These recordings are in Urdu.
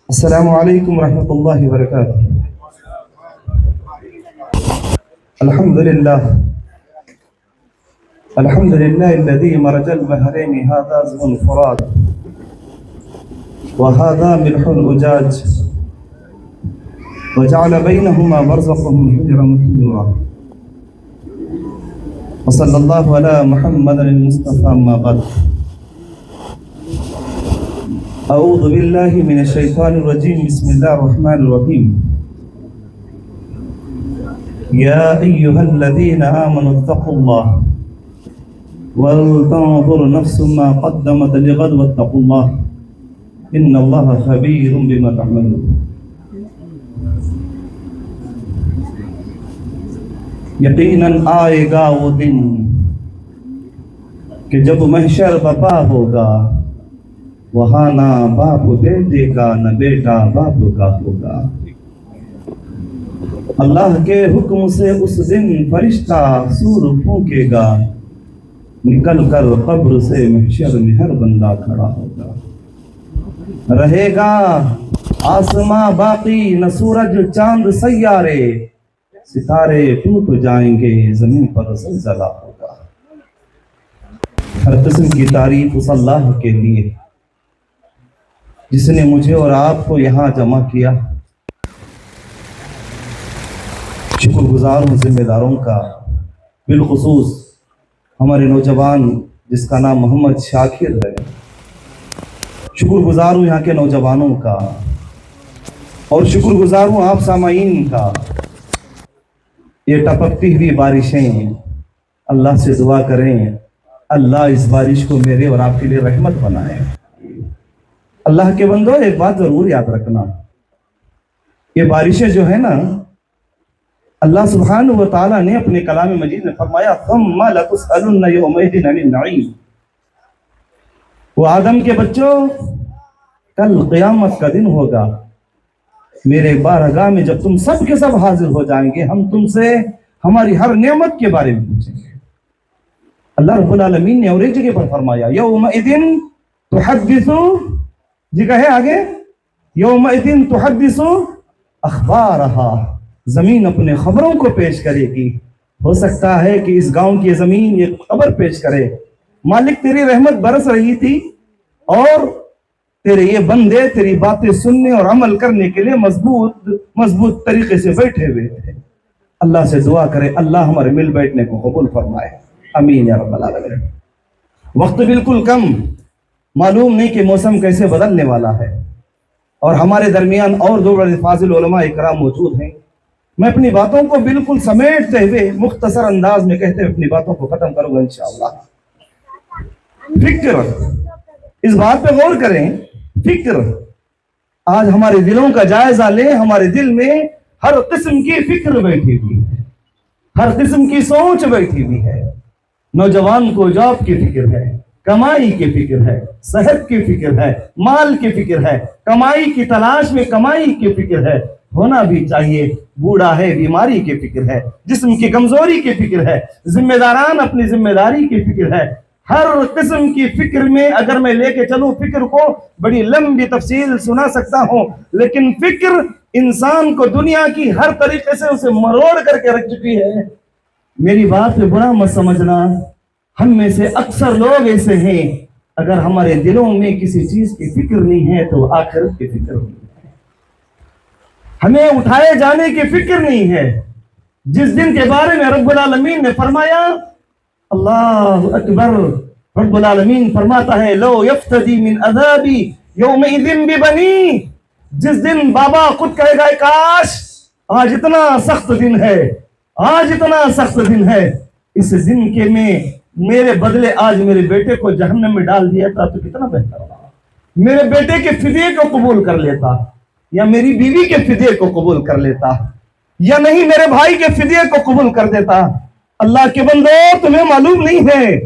السلام عليكم ورحمة الله وبركاته. الحمد لله الحمد لله الذي مرج البحرين، هذا عذب فرات وهذا ملح أجاج، وجعل بينهما برزخا حجرا محجورا، وصلى الله على محمد المصطفى. ما بعد، أعوذ بالله من الشيطان الرجيم. بسم الله الرحمن الرحيم. يا أيها الذين آمنوا اتقوا الله ولتنظر نفس ما قدمت لغد واتقوا الله إن الله خبير بما تعملون. یقیناً آئے گا وہ دن کہ جب محشر بپا ہوگا، وہاں نہ باپ بیٹے کا نہ بیٹا باپ کا ہوگا۔ اللہ کے حکم سے اس دن فرشتہ سور پھونکے گا، نکل کر قبر سے محشر میں ہر بندہ کھڑا ہوگا۔ رہے گا آسماں باقی، نہ سورج چاند سیارے، ستارے ٹوٹ جائیں گے، زمین پر زلزلہ ہوگا۔ ہر قسم کی تعریف اس اللہ کے لیے جس نے مجھے اور آپ کو یہاں جمع کیا۔ شکر گزار ہوں ذمہ داروں کا، بالخصوص ہمارے نوجوان جس کا نام محمد شاکر ہے۔ شکر گزار ہوں یہاں کے نوجوانوں کا، اور شکر گزار ہوں آپ سامعین کا۔ یہ ٹپکتی ہوئی بارشیں، اللہ سے دعا کریں اللہ اس بارش کو میرے اور آپ کے لیے رحمت بنائے۔ اللہ کے بندو، ایک بات ضرور یاد رکھنا، یہ بارشیں جو ہے نا، اللہ سبحانہ و تعالیٰ نے اپنے کلام مجید میں فرمایا ثم لتسألن یومئذ عن النعیم۔ وہ آدم کے بچوں، کل قیامت کا دن ہوگا، میرے بارگاہ میں جب تم سب کے سب حاضر ہو جائیں گے، ہم تم سے ہماری ہر نعمت کے بارے میں پوچھیں گے۔ اللہ رب العالمین نے اور ایک جگہ پر فرمایا یومئذ تحدث، جی کہے آگے، یومئذ تحدث اخبارہا، زمین اپنے خبروں کو پیش کرے گی۔ ہو سکتا ہے کہ اس گاؤں کی زمین یہ خبر پیش کرے، مالک تیری رحمت برس رہی تھی اور تیرے یہ بندے تیری باتیں سننے اور عمل کرنے کے لیے مضبوط طریقے سے بیٹھے ہوئے تھے۔ اللہ سے دعا کرے اللہ ہمارے مل بیٹھنے کو قبول فرمائے، امین یا رب العالمین۔ وقت بالکل کم، معلوم نہیں کہ موسم کیسے بدلنے والا ہے، اور ہمارے درمیان اور دو بڑے فاضل علماء اکرام موجود ہیں۔ میں اپنی باتوں کو بالکل سمیٹتے ہوئے مختصر انداز میں کہتے ہوئے اپنی باتوں کو ختم کروں گا انشاءاللہ۔ فکر، اس بات پہ غور کریں، فکر، آج ہمارے دلوں کا جائزہ لیں۔ ہمارے دل میں ہر قسم کی فکر بیٹھی ہوئی ہے، ہر قسم کی سوچ بیٹھی ہوئی ہے۔ نوجوان کو جاب کی فکر ہے، کمائی کی فکر ہے، صحت کی فکر ہے، مال کی فکر ہے، کمائی کی تلاش میں کمائی کی فکر ہے، ہونا بھی چاہیے۔ بوڑھا ہے، بیماری کی فکر ہے، جسم کی کمزوری کی فکر ہے، ذمہ داران اپنی ذمہ داری کی فکر ہے۔ ہر قسم کی فکر میں اگر میں لے کے چلوں، فکر کو بڑی لمبی تفصیل سنا سکتا ہوں، لیکن فکر انسان کو دنیا کی ہر طریقے سے اسے مروڑ کر کے رکھ چکی ہے۔ میری بات پہ برا مت سمجھنا، ہم میں سے اکثر لوگ ایسے ہیں، اگر ہمارے دلوں میں کسی چیز کی فکر نہیں ہے تو آخرت کی فکر نہیں ہے، ہمیں اٹھائے جانے کی فکر نہیں ہے۔ جس دن کے بارے میں رب العالمین نے فرمایا، اللہ اکبر، رب العالمین فرماتا ہے لو یفتدی من عذابی یومئذ ببنی، جس دن بابا خود کہے گا کاش آج اتنا سخت دن ہے، آج اتنا سخت دن ہے، اس دن کے میں میرے بدلے آج میرے بیٹے کو جہنم میں ڈال دیا تھا تو کتنا بہتر ہوگا۔ میرے بیٹے کے فدیے کو قبول کر لیتا، یا میری بیوی کے فدیے کو قبول کر لیتا، یا نہیں میرے بھائی کے فدیے کو قبول کر دیتا۔ اللہ کے بندو، تمہیں معلوم نہیں ہے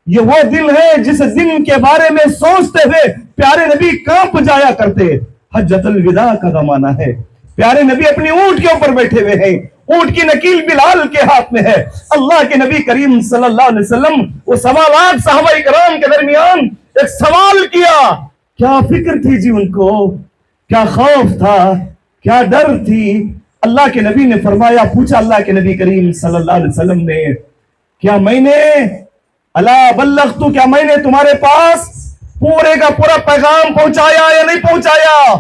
یہ وہ دن ہے جس دن کے بارے میں سوچتے ہوئے پیارے نبی کانپ جایا کرتے۔ حجۃ الوداع کا زمانہ ہے، پیارے نبی اپنی اونٹ کے اوپر بیٹھے ہوئے ہیں، اونٹ کی نکیل بلال کے ہاتھ میں ہے۔ اللہ کے نبی کریم صلی اللہ علیہ وسلم وہ سوالات صحابہ کرام کے درمیان ایک سوال کیا، کیا فکر تھی جی ان کو کیا خوف تھا، کیا ڈر تھی. اللہ کے نبی نے فرمایا، پوچھا اللہ کے نبی کریم صلی اللہ علیہ وسلم نے، کیا میں نے الا بلغت، کیا میں نے تمہارے پاس پورے کا پورا پیغام پہنچایا یا نہیں پہنچایا؟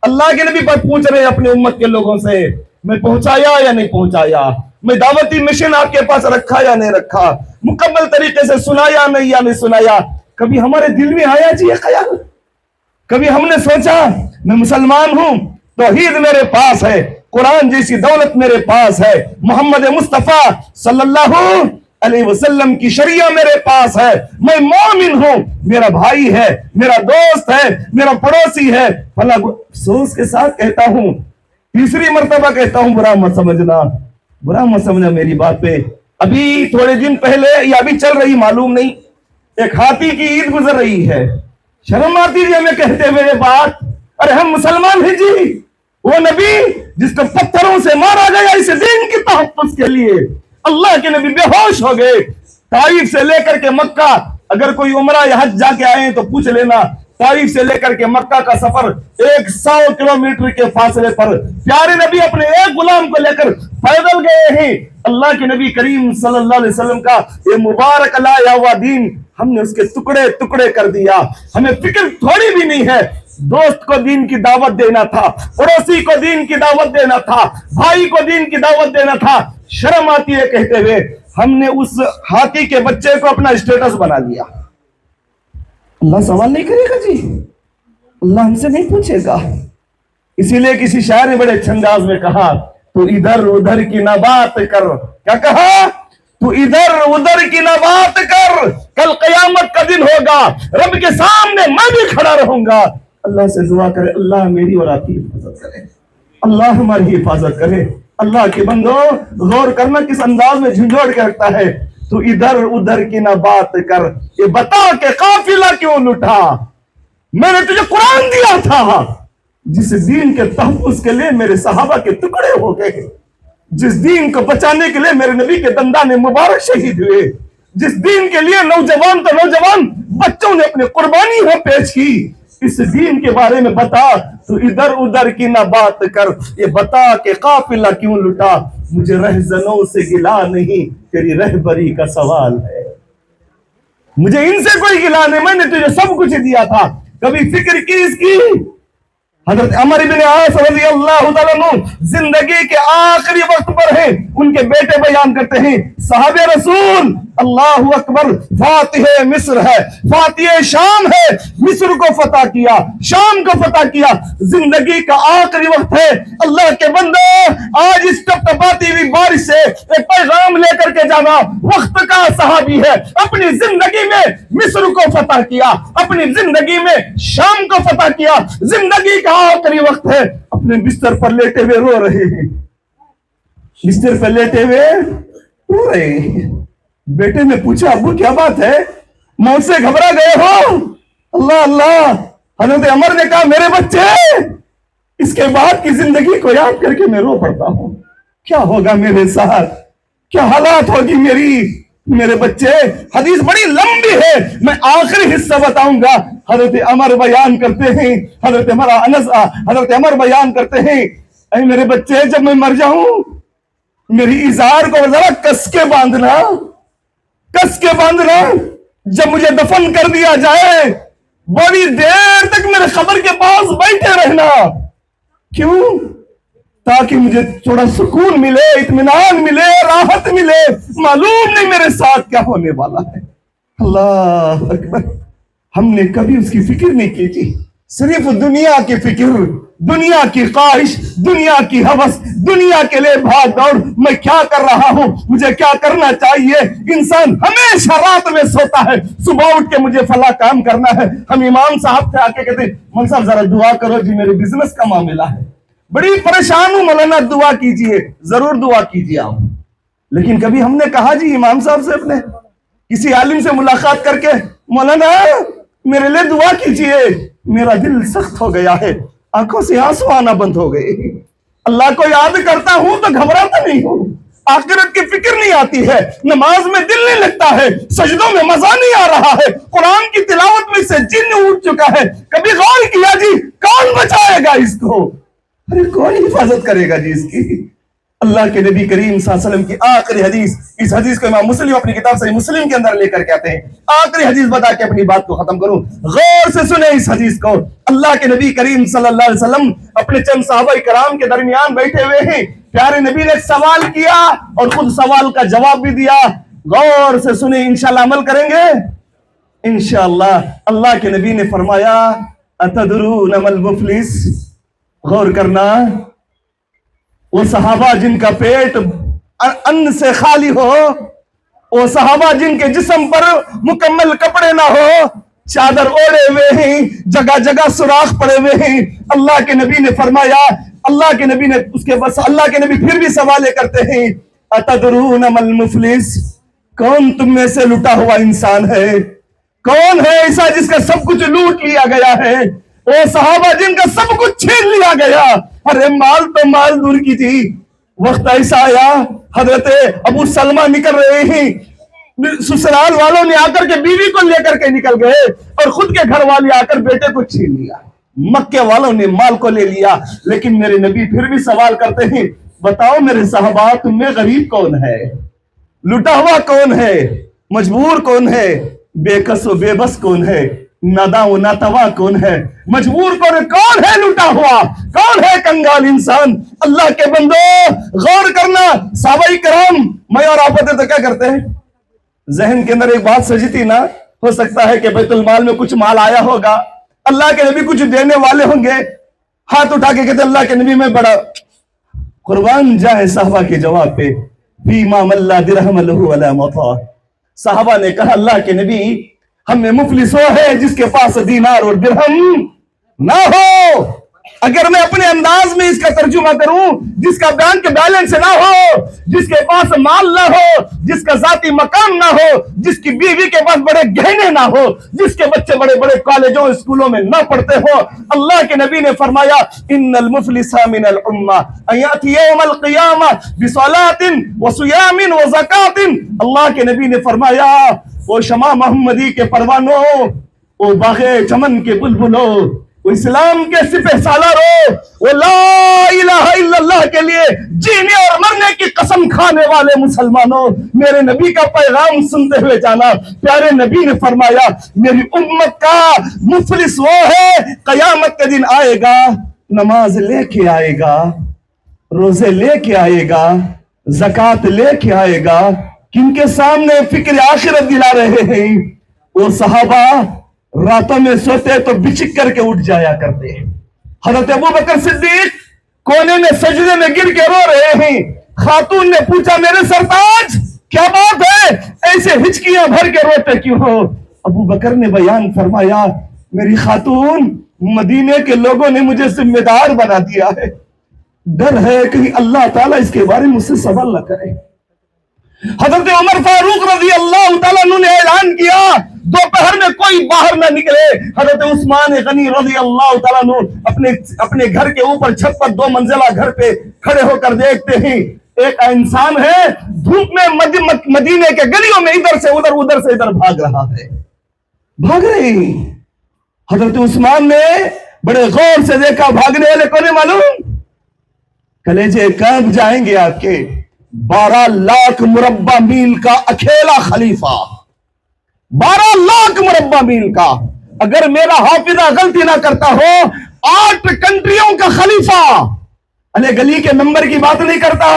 اللہ کے نبی پر پوچھ رہے اپنے امت کے لوگوں سے، میں پہنچایا یا نہیں پہنچایا؟ میں دعوتی مشن آپ کے پاس رکھا یا نہیں رکھا؟ مکمل طریقے سے سنایا نہیں یا نہیں سنایا؟ کبھی ہمارے دل میں آیا جی یہ خیال؟ کبھی ہم نے سوچا میں مسلمان ہوں، توحید میرے پاس ہے، قرآن جیسی دولت میرے پاس ہے، محمد مصطفیٰ صلی اللہ علیہ وسلم کی شریعہ میرے پاس ہے، میں مومن ہوں، میرا بھائی ہے، میرا دوست ہے، میرا پڑوسی ہے، فلاں افسوس کے ساتھ کہتا ہوں، تیسری مرتبہ کہتا ہوں، برا مت سمجھنا، برا مت سمجھنا میری بات پہ. ابھی تھوڑے دن پہلے یا ابھی چل رہی معلوم نہیں، ایک ہاتھی کی عید گزر رہی ہے. شرم آتی ہے ہمیں کہتے ہوئے یہ بات، ارے ہم مسلمان ہیں جی. وہ نبی جس کو پتھروں سے مارا گیا اس دین کی تحفظ کے لیے، اللہ کے نبی بے ہوش ہو گئے. طائف سے لے کر کے مکہ، اگر کوئی عمرہ یا حج جا کے آئے تو پوچھ لینا، طائف سے لے کر کے مکہ کا سفر 100 کلومیٹر کے فاصلے پر پیارے نبی اپنے ایک غلام کو لے کر پیدل گئے ہیں. اللہ کے نبی کریم صلی اللہ علیہ وسلم کا یہ مبارک لایا ہوا دین ہم نے اس کے ٹکڑے ٹکڑے کر دیا. ہمیں فکر تھوڑی بھی نہیں ہے. دوست کو دین کی دعوت دینا تھا، پڑوسی کو دین کی دعوت دینا تھا، بھائی کو دین کی دعوت دینا تھا. شرم آتی ہے کہتے ہوئے ہم نے اس ہاتھی کے بچے کو اپنا اسٹیٹس بنا لیا. اللہ سوال نہیں کرے گا جی، اللہ ہم سے نہیں پوچھے گا. اسی لیے کسی شاعر نے بڑے اچھے انداز میں کہا، تو ادھر ادھر کی نہ بات کر. کیا کہا؟ تو ادھر ادھر کی نہ بات کر، کل قیامت کا دن ہوگا، رب کے سامنے میں بھی کھڑا رہوں گا. اللہ سے دعا کرے اللہ میری اور آپ کی حفاظت کرے، اللہ ہماری حفاظت کرے. اللہ کے بندو غور کرنا کس انداز میں جھنجھوڑ کے رکھتا ہے. تو ادھر ادھر کی نہ بات کر، یہ بتا کہ قافلہ کیوں لٹا. میں نے تجھے قرآن دیا تھا جس دین کے تحفظ کے لیے میرے صحابہ کے ٹکڑے ہو گئے، جس دین کو بچانے کے لیے میرے نبی کے دندان مبارک شہید ہوئے، جس دین کے لیے نوجوان تو نوجوان بچوں نے اپنی قربانی ہو پیش کی. اس دین کے بارے میں بتا، تو ادھر ادھر کی نہ بات کر، یہ بتا کہ قافلہ کیوں لٹا. مجھے رہزنوں سے گلا نہیں، تیری رہبری کا سوال ہے. مجھے ان سے کوئی گلا نہیں، میں نے تجھے سب کچھ دیا تھا. کبھی فکر کی اس کی؟ حضرت عمر بن عاص رضی اللہ تعالیٰ عنہ زندگی کے آخری وقت پر ہیں، ان کے بیٹے بیان کرتے ہیں، صحاب رسول اللہ اکبر، فاتح مصر ہے، فاتح شام ہے، مصر کو فتح کیا، شام کو فتح کیا، زندگی کا آخری وقت ہے. اللہ کے بندے آج اس ٹپٹپاتی ہوئی بارش سے ایک پیغام لے کر کے جانا. وقت کا صحابی ہے، اپنی زندگی میں مصر کو فتح کیا، اپنی زندگی میں شام کو فتح کیا، زندگی کا آخری وقت ہے، اپنے بستر پر لیٹے ہوئے رو رہے ہیں، بستر پر لیٹے ہوئے رو رہے ہیں. بیٹے نے پوچھا ابو کیا بات ہے، موت سے گھبرا گئے ہو؟ اللہ اللہ. حضرت عمر نے کہا میرے بچے، اس کے بعد کی زندگی کو یاد کر کے میں رو پڑتا ہوں. کیا ہوگا میرے ساتھ، کیا حالات ہوگی میرے بچے. حدیث بڑی لمبی ہے، میں آخری حصہ بتاؤں گا. حضرت عمر بیان کرتے ہیں، حضرت عمر بیان کرتے ہیں، اے میرے بچے جب میں مر جاؤں میری ازار کو ذرا کس کے باندھنا، کس کے باندھنا. جب مجھے دفن کر دیا جائے بڑی دیر تک میرے قبر کے پاس بیٹھے رہنا. کیوں؟ تاکہ مجھے تھوڑا سکون ملے، اطمینان ملے، راحت ملے. معلوم نہیں میرے ساتھ کیا ہونے والا ہے. اللہ اکبر. ہم نے کبھی اس کی فکر نہیں کی تھی، صرف دنیا کی فکر، دنیا کی خواہش، دنیا کی ہوس، دنیا کے لیے بھاگ دوڑ. میں کیا کر رہا ہوں، مجھے کیا کرنا چاہیے. انسان ہمیشہ رات میں سوتا ہے، صبح اٹھ کے مجھے فلاں کام کرنا ہے. ہم امام صاحب سے آ کے کہتے ہیں مول صاحب ذرا دعا کرو جی میرے بزنس کا معاملہ ہے، بڑی پریشان ہوں مولانا دعا کیجئے. ضرور دعا کیجئے آپ، لیکن کبھی ہم نے کہا جی امام صاحب سے، اپنے کسی عالم سے ملاقات کر کے مولانا میرے لیے دعا کیجئے، میرا دل سخت ہو گیا ہے، آنکھوں سے آنسو آنا بند ہو گئے. اللہ کو یاد کرتا ہوں تو گھبراتا نہیں ہوں، آخرت کی فکر نہیں آتی ہے، نماز میں دل نہیں لگتا ہے، سجدوں میں مزہ نہیں آ رہا ہے، قرآن کی تلاوت میں سے جن اٹھ چکا ہے، کبھی غور کیا جی کون بچائے گا اس کو؟ ارے کون حفاظت کرے گا جی اس کی؟ اللہ کے نبی کریم صلی اللہ علیہ وسلم کی آخری حدیث، اس حدیث کو امام مسلم اپنی کتاب صحیح مسلم کے اندر لے کر کے آتے ہیں، آخری حدیث بتا کے اپنی بات کو ختم کروں، غور سے سنیں اس حدیث کو۔ اللہ کے نبی کریم صلی اللہ علیہ وسلم اپنے چند صحابہ کرام کے درمیان بیٹھے ہوئے ہیں، پیارے نبی نے سوال کیا اور خود سوال کا جواب بھی دیا، غور سے سنیں، انشاءاللہ عمل کریں گے انشاءاللہ۔ اللہ کے نبی نے فرمایا اتدرون ما المفلس، غور کرنا، وہ صحابہ جن کا پیٹ ان سے خالی ہو، وہ صحابہ جن کے جسم پر مکمل کپڑے نہ ہو، چادر اوڑے ہوئے ہیں، جگہ جگہ سوراخ پڑے ہوئے ہیں، اللہ کے نبی نے فرمایا، اللہ کے نبی نے اس کے بس اللہ کے نبی پھر بھی سوالے کرتے ہیں اتدرون ما المفلس، کون تم میں سے لٹا ہوا انسان ہے؟ کون ہے ایسا جس کا سب کچھ لوٹ لیا گیا ہے؟ وہ صحابہ جن کا سب کچھ چھین لیا گیا، ارے مال تو مال دور کی تھی، وقت ایسا آیا حضرت ابو سلمہ نکل رہے ہیں، سسرال والوں نے آ کر کے بیوی کو لے کر کے نکل گئے اور خود کے گھر والے آ کر بیٹے کو چھین لیا، مکے والوں نے مال کو لے لیا، لیکن میرے نبی پھر بھی سوال کرتے ہیں بتاؤ میرے صحابہ تم میں غریب کون ہے؟ لٹا ہوا کون ہے؟ مجبور کون ہے؟ بے کس و بے بس کون ہے؟ نادا و ناتوا کون ہے؟ مجبور کون ہے؟ لٹا ہوا کون ہے؟ کنگال انسان۔ اللہ کے بندو غور کرنا، صحابہ کرام میں اور آپ ہوتے تو کیا کرتے ہیں؟ ذہن کے اندر ایک بات سجتی نا، ہو سکتا ہے کہ بیت المال میں کچھ مال آیا ہوگا، اللہ کے نبی کچھ دینے والے ہوں گے، ہاتھ اٹھا کے کہتے اللہ کے نبی میں بڑا قربان جائے صحابہ کے جواب پہ فیما من لا درہم لہ ولا مطاع، صحابہ نے کہا اللہ کے نبی ہم میں مفلس وہ ہے جس کے پاس دینار اور درہم نہ ہو۔ اگر میں اپنے انداز میں اس کا ترجمہ کروں، جس کا بینک بیلنس نہ ہو، جس کے پاس مال نہ ہو، جس کا ذاتی مقام نہ ہو، جس کی بیوی کے پاس بڑے گہنے نہ ہو، جس کے بچے بڑے بڑے کالجوں اسکولوں میں نہ پڑھتے ہو، اللہ کے نبی نے فرمایا ان المفلس من الامہ ان یاتی یوم القیامہ بصلاۃ وصیام وزکاۃ، اللہ کے نبی نے فرمایا وہ شمع محمدی کے پروانوں، وہ باغ چمن کے بلبلوں، وہ اسلام کے سپہ سالاروں، وہ لا الہ الا اللہ کے لیے جینے اور مرنے کی قسم کھانے والے مسلمانوں، میرے نبی کا پیغام سنتے ہوئے جانا۔ پیارے نبی نے فرمایا میری امت کا مفلس وہ ہے قیامت کے دن آئے گا، نماز لے کے آئے گا، روزے لے کے آئے گا، زکوٰۃ لے کے آئے گا، کن کے سامنے فکر آخرت دلا رہے ہیں؟ وہ صحابہ راتوں میں سوتے تو بچک کر کے اٹھ جایا کرتے ہیں۔ حضرت ابو بکر صدیق کونے میں سجدے میں گر کے رو رہے ہیں، خاتون نے پوچھا میرے سرتاج کیا بات ہے، ایسے ہچکیاں بھر کے روتے کیوں ہو؟ ابو بکر نے بیان فرمایا میری خاتون مدینے کے لوگوں نے مجھے ذمہ دار بنا دیا ہے، ڈر ہے کہیں اللہ تعالیٰ اس کے بارے میں مجھ سے سوال نہ کرے۔ حضرت عمر فاروق رضی اللہ تعالیٰ عنہ نے اعلان کیا دوپہر میں کوئی باہر نہ نکلے۔ حضرت عثمان غنی رضی اللہ تعالیٰ عنہ اپنے گھر کے اوپر چھت پر 2 منزلہ گھر پہ کھڑے ہو کر دیکھتے ہیں ایک انسان ہے دھوپ میں مدینے کے گلیوں میں ادھر سے ادھر بھاگ رہا ہے، بھاگ رہے ہیں۔ حضرت عثمان نے بڑے غور سے دیکھا، بھاگنے والے کون ہیں معلوم؟ کلیجے کانپ جائیں گے آپ کے، 12 لاکھ مربع میل کا اکیلا خلیفہ، 12 لاکھ مربع میل کا، اگر میرا حافظہ غلطی نہ کرتا ہو 8 کنٹریوں کا خلیفہ، علی گلی کے ممبر کی بات نہیں کرتا،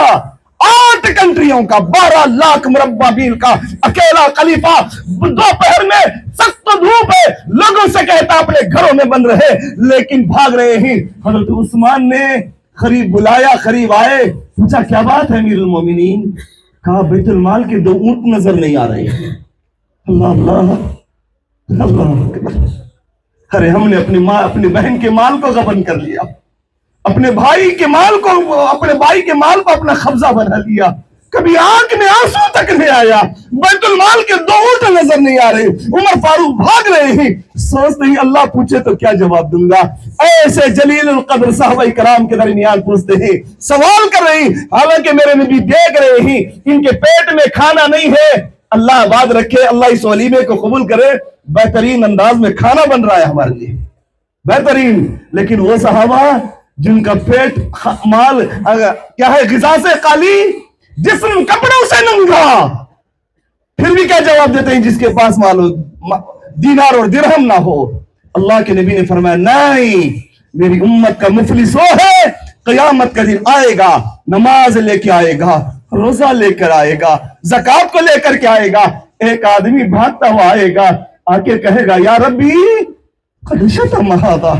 8 کنٹریوں کا 12 لاکھ مربع میل کا اکیلا خلیفہ، دوپہر میں سخت دھوپ ہے، لوگوں سے کہتا اپنے گھروں میں بند رہے، لیکن بھاگ رہے ہیں۔ حضرت عثمان نے قریب بلایا، قریب آئے، پوچھا کیا بات ہے امیر المومنین؟ کہا بیت المال کے 2 اونٹ نظر نہیں آ رہے ہیں۔ اللہ اللہ اللہ اکبر، ارے ہم نے اپنی بہن کے مال کو غبن کر لیا، اپنے بھائی کے مال کو اپنا قبضہ بنا لیا، کبھی آنکھ میں آنسو تک نہیں آیا، بیت المال کے 2 اونٹ نظر نہیں آ رہے، عمر فاروق بھاگ رہے ہیں، سوچتے ہیں اللہ پوچھے تو کیا جواب دوں گا۔ ایسے جلیل القدر صحابہ کرام کے درمیان پوچھتے ہیں، سوال کر رہے ہیں، حالانکہ میرے نبی دیکھ رہے ہیں ان کے پیٹ میں کھانا نہیں ہے۔ اللہ آباد رکھے، اللہ اس ولیمے کو قبول کرے، بہترین انداز میں کھانا بن رہا ہے ہمارے لیے، بہترین۔ لیکن وہ صحابہ جن کا پیٹ مال کیا ہے، غذا سے خالی، جسم کپڑوں سے ننگا، پھر بھی کیا جواب دیتے ہیں جس کے پاس مال دینار اور درہم نہ ہو؟ اللہ کے نبی نے فرمایا نہیں، میری امت کا مفلس وہ ہے، قیامت کا دن آئے گا، نماز لے کے آئے گا، روزہ لے کر آئے گا، زکوٰۃ کو لے کر کے آئے گا، ایک آدمی بھاگتا ہوا آئے گا، آ کے کہے گا یا ربی قد شتم ھذا،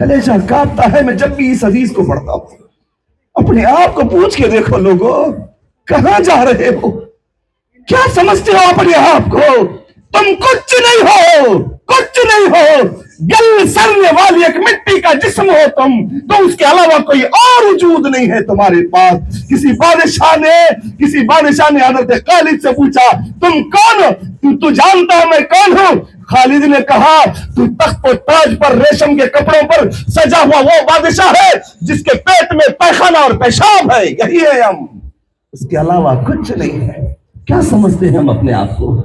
کلیجہ کانپتا ہے میں جب بھی اس حدیث کو پڑھتا ہوں۔ اپنے آپ کو پوچھ کے دیکھو لوگو، کہاں جا رہے ہو؟ کیا سمجھتے ہو اپنے آپ کو؟ تم کچھ نہیں ہو، کچھ نہیں ہو، گل سرنے والی ایک مٹی کا جسم ہو تم، تو اس کے علاوہ کوئی اور وجود نہیں ہے تمہارے پاس۔ کسی بادشاہ نے حضرت خالد سے پوچھا تم کون ہو؟ تو جانتا ہے میں کون ہوں؟ خالد نے کہا تو تخت و تاج پر ریشم کے کپڑوں پر سجا ہوا وہ بادشاہ ہے جس کے پیٹ میں پیخانہ اور پیشاب ہے، یہی ہے ہم، اس کے علاوہ کچھ نہیں ہے۔ کیا سمجھتے ہیں ہم اپنے آپ کو؟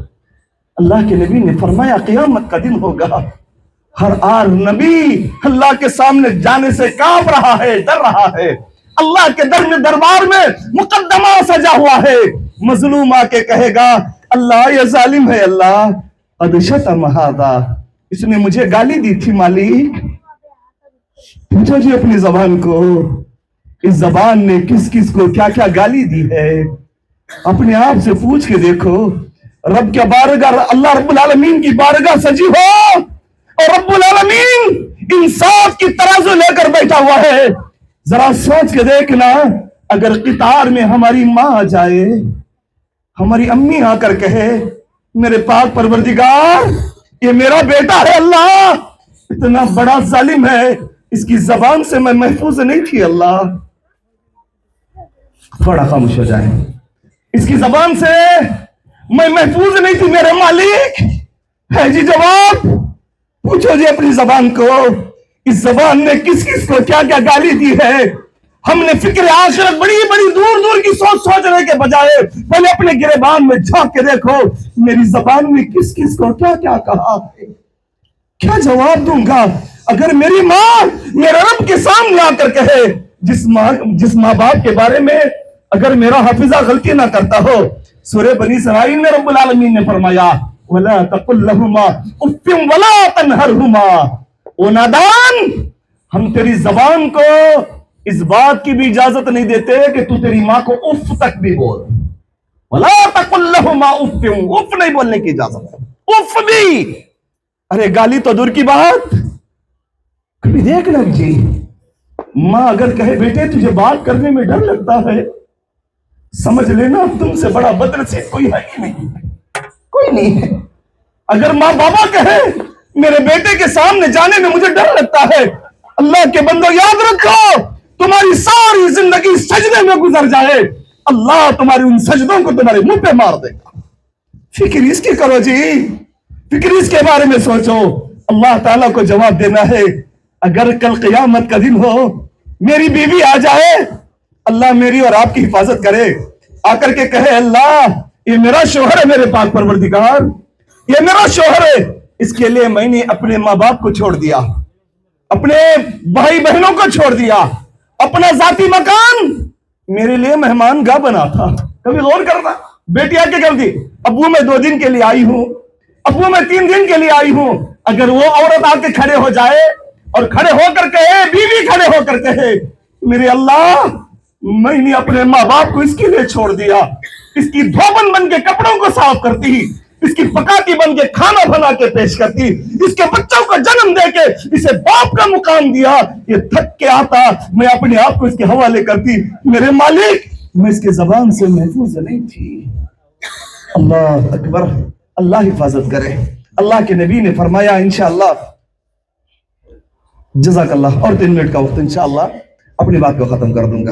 اللہ کے نبی نے فرمایا قیامت کا دن ہوگا، ہر آر نبی اللہ کے سامنے جانے سے کانپ رہا ہے، ڈر رہا ہے، اللہ کے دربار میں مقدمہ سجا ہوا ہے، مظلوم آ کے کہے گا اللہ یہ ظالم ہے، اللہ قد شتم ھذا، اس نے مجھے گالی دی تھی مالک۔ پوچھو جی اپنی زبان کو، اس زبان نے کس کس کو کیا کیا گالی دی ہے؟ اپنے آپ سے پوچھ کے دیکھو۔ رب کے بارگاہ، اللہ رب العالمین کی بارگاہ سجی ہو اور رب العالمین انصاف کی ترازو لے کر بیٹھا ہوا ہے، ذرا سوچ کے دیکھنا، اگر قطار میں ہماری ماں آ جائے، ہماری امی آ کر کہے میرے پاک پروردگار یہ میرا بیٹا ہے، اللہ اتنا بڑا ظالم ہے، اس کی زبان سے میں محفوظ نہیں تھی، اللہ تھوڑا خاموش ہو جائے، اس کی زبان سے میں محفوظ نہیں تھی میرے مالک، ہے جی جواب؟ پوچھو جی اپنی زبان کو، اس زبان نے کس کس کو کیا کیا گالی دی ہے؟ ہم نے فکر آخرت بڑی بڑی دور دور کی سوچنے کے بجائے پہلے اپنے گریبان میں جھانک کے دیکھو، میری زبان میں کس کس کو کیا کیا کہا ہے؟ کیا جواب دوں گا اگر میری ماں میرے رب کے سامنے آ کر کہے، جس ماں باپ کے بارے میں اگر میرا حافظہ غلطی نہ کرتا ہو، سورہ بنی اسرائیل میں رب العالمین نے فرمایا وَلَا تَقُلْ لَهُمَا اُفٍّ وَلَا تَنْهَرْهُمَا، او نادان، ہم تیری زبان کو اس بات کی بھی اجازت نہیں دیتے کہ تو تیری ماں کو اف تک بھی بول، وَلَا تَقُلْ لَهُمَا اُفٍّ، اف نہیں بولنے کی اجازت ہے، اف بھی، ارے گالی تو دور کی بات۔ کبھی دیکھنا جی، ماں اگر کہے بیٹے تجھے بات کرنے میں ڈر لگتا ہے، سمجھ لینا تم سے بڑا بدنصیب کوئی ہے ہی نہیں، کوئی نہیں ہے۔ اگر ماں بابا کہے میرے بیٹے کے سامنے جانے میں مجھے ڈر لگتا ہے، اللہ کے بندو یاد رکھو تمہاری ساری زندگی سجدے میں گزر جائے، اللہ تمہاری ان سجدوں کو تمہارے منہ پہ مار دے گا۔ فکر اس کی کرو جی، فکر اس کے بارے میں سوچو، اللہ تعالیٰ کو جواب دینا ہے۔ اگر کل قیامت کا دن ہو، میری بیوی آ جائے، اللہ میری اور آپ کی حفاظت کرے، آ کر کے کہے اللہ یہ میرا شوہر ہے میرے پاک پروردگار، یہ میرا شوہر ہے، اس کے لیے میں نے اپنے ماں باپ کو چھوڑ دیا، اپنے بھائی بہنوں کو چھوڑ دیا، اپنا ذاتی مکان میرے لیے مہمان گاہ بنا تھا۔ کبھی غور کرنا، بیٹی آ کے کہتی ابو میں 2 دن کے لیے آئی ہوں، ابو میں 3 دن کے لیے آئی ہوں، اگر وہ عورت آ کے کھڑے ہو جائے اور کھڑے ہو کر کہے، بیوی کھڑے ہو کر کہے میرے اللہ میں نے اپنے ماں باپ کو اس کے لیے چھوڑ دیا، اس کی دھوبن بن کے کپڑوں کو صاف کرتی، اس کی پکاتی بن کے کھانا بنا کے پیش کرتی، اس کے بچوں کو جنم دے کے اسے باپ کا مقام دیا، یہ تھک کے آتا میں اپنے آپ کو اس کے حوالے کرتی، میرے مالک میں اس کے زبان سے محفوظ نہیں تھی۔ اللہ اکبر، اللہ حفاظت کرے۔ اللہ کے نبی نے فرمایا انشاءاللہ، جزاک اللہ، اور 3 منٹ کا وقت انشاءاللہ اپنی بات کو ختم کر دوں گا۔